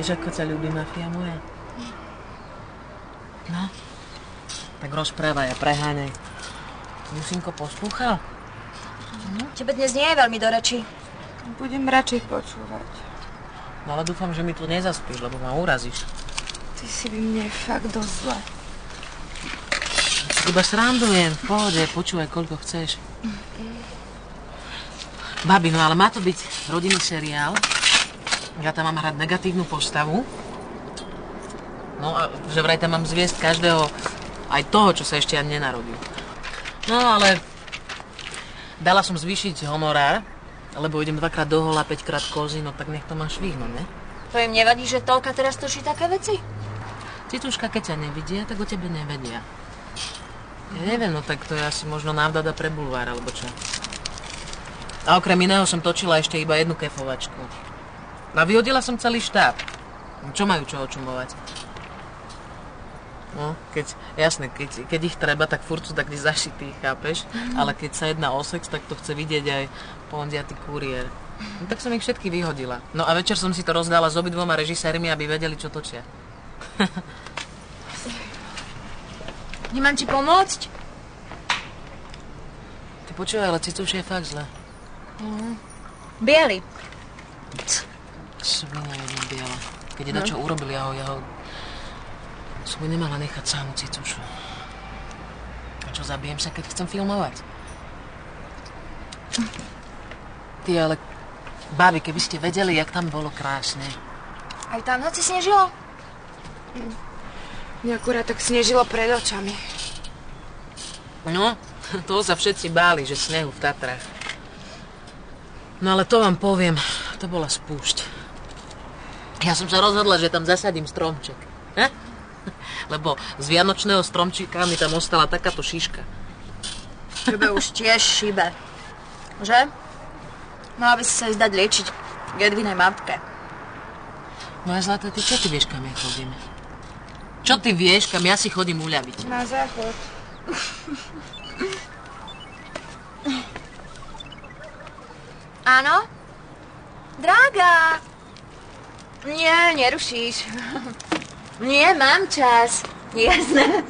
Vieš, ako ťa ľúbi mafia moja? No, tak rozprávaj a preháňaj. Musinko poslúchal? Tebe dnes nie je veľmi do reči. Budem radšej počúvať. No ale dúfam, že mi tu nezaspíš, lebo ma urazíš. Ty si by mne fakt dosť zle. Iba srandujem, v pohode, počúvaj, koľko chceš. Babi, no ale má to byť rodinný seriál. Ja tam mám hrať negatívnu postavu. No a že vraj tam mám zviesť každého, aj toho, čo sa ešte ani nenarodil. No ale dala som zvýšiť honorár, lebo idem 2-krát do hola, 5-krát kozy, no tak nech to máš švihnúť, ne? To im nevadí, že Tolka teraz točí také veci? Cicuška, keď ťa nevidia, tak o tebe nevedia. Ja neviem, no tak to je asi možno návdada pre bulvár, alebo čo. A okrem iného som točila ešte iba jednu kefovačku. A vyhodila som celý štáb. Čo majú čo očumovať? No, jasné, keď ich treba, tak furt sú tak zašití, chápeš? Ale keď sa jedná o sex, tak to chce vidieť aj pondiatý kuriér. No tak som ich všetky vyhodila. No a večer som si to rozdala s obidvoma režisérmi, aby vedeli, čo točia. Nemám ti pomôcť? Ty počúvaj, ale Cicuš je fakt zle. Biely. Svina jedna biela. Keď je dačo urobil, ja ho... Som by nemala nechať sámu Cicušu. A čo, zabijem sa, keď chcem filmovať? Ty, ale... Bábi, keby ste vedeli, jak tam bolo krásne. Aj tam noci snežilo? Mne akurát tak snežilo pred očami. No, toho sa všetci báli, že snehu v Tatrách. No ale to vám poviem, to bola spúšť. Ja som sa rozhodla, že tam zasadím stromček. Lebo z vianočného stromčíka mi tam ostala takáto šiška. Tebe už tiež šíbe. Že? Mala by si sa ísť dať liečiť k Edvinej matke. Moja zlatá, ty čo ty vieš, kam ja chodím? Čo ty vieš, kam ja si chodím uľaviť? Na záchod. Áno? Drága! Nie, nerušíš. Nie, mám čas. Jasné.